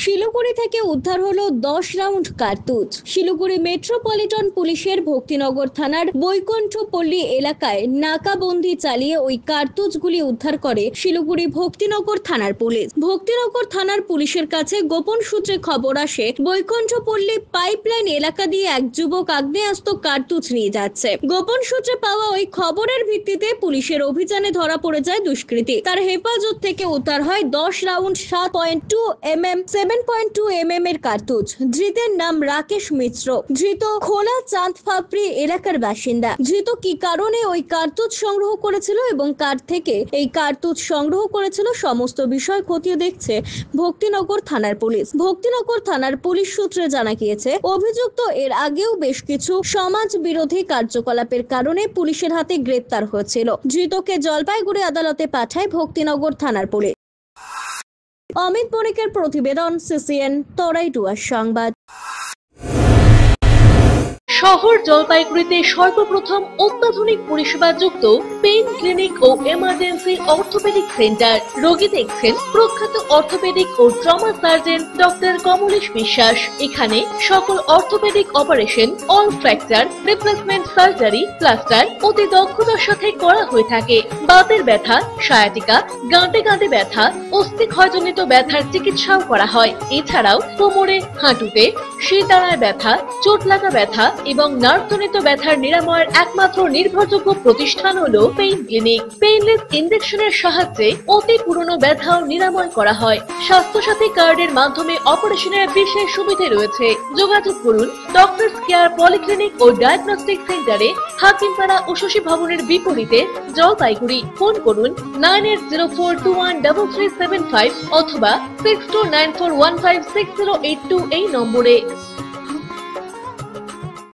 শিলিগুড়ি থেকে উদ্ধার হলো 10 রাউন্ড কার্তুজ। শিলিগুড়ি মেট্রোপলিটন পুলিশের ভক্তিনগর থানার বৈকুণ্ঠপল্লী এলাকায় নাকাবন্দি চালিয়ে ওই কার্তুজগুলি উদ্ধার করে শিলিগুড়ি ভক্তিনগর থানার পুলিশ। ভক্তিনগর থানার পুলিশের কাছে গোপন সূত্রে খবর আসে বৈকুণ্ঠপল্লী পাইপলাইন এলাকা দিয়ে এক যুবক আগ্নেয়াস্ত্র কার্তুজ নিয়ে যাচ্ছে। গোপন সূত্রে পাওয়া ওই খবরের ভিত্তিতে পুলিশের অভিযানে ধরা পড়ে যায় দুষ্কৃতী। তার হেফাজত থেকে উদ্ধার হয় 10 রাউন্ড 7.2 mm 7.2 mm এর কার্তুজ। ধৃতের নাম রাকেশ মিশ্র। ধৃত খোলা চাঁদ ফাপড়ি এলাকার বাসিন্দা। ধৃত কি কারণে ওই কার্তুজ সংগ্রহ করেছিল এবং কার থেকে এই কার্তুজ সংগ্রহ করেছিল সমস্ত বিষয় খতিয়ে দেখছে ভক্তিনগর থানার পুলিশ। ভক্তিনগর থানার পুলিশ সূত্রে জানা গিয়েছে অভিযুক্ত এর আগেও বেশ কিছু সমাজ বিরোধী কার্যকলাপের কারণে পুলিশের হাতে গ্রেপ্তার হয়েছিল। ধৃতকে জলপাইগুড়ি আদালতে পাঠায় ভক্তিনগর থানার পুলিশ। অমিত বণিকের প্রতিবেদন, সিসিএন তরাইটুয়ার সংবাদ। শহর জলপাইগুড়িতে সর্বপ্রথম অত্যাধুনিক পরিষেবাযুক্ত পেইন ক্লিনিক ও এমার্জেন্সি অর্থোপেডিক সেন্টার। রোগী দেখছেন প্রখ্যাত অর্থোপেডিক ও ট্রমা সার্জন ডক্টর কমলেশ বিশ্বাস। এখানে সকল orthopaedic operation, all fracture, replacement surgery, plaster অতি দক্ষতার সাথে করা হয়ে থাকে। বাতের ব্যথা, সায়াটিকা, গাঁটে গাঁটে ব্যথা, অস্থিক্ষয়জনিত ব্যথার চিকিৎসাও করা হয়। এছাড়াও কোমরে, হাঁটুতে, শিরদাঁড়ায় ব্যথা, চোট লাগা ব্যথা এবং নার্ভজনিত ব্যথার নিরাময়ের একমাত্র নির্ভরযোগ্য প্রতিষ্ঠান হলো পেইন ক্লিনিক। পেইনলেস ইনজেকশনের সাহায্যে অতি পুরনো ব্যথাও নিরাময় করা হয়। স্বাস্থ্যসাথী কার্ডের মাধ্যমে অপারেশনের বিশেষ সুবিধা রয়েছে। যোগাযোগ করুন ডক্টরস কেয়ার পলিক্লিনিক ও ডায়াগনস্টিক সেন্টারে, হাকিমপাড়া ও শশী ভবনের বিপরীতে, জলপাইগুড়ি। ফোন করুন 9804213375 অথবা 6294156082 এই নম্বরে।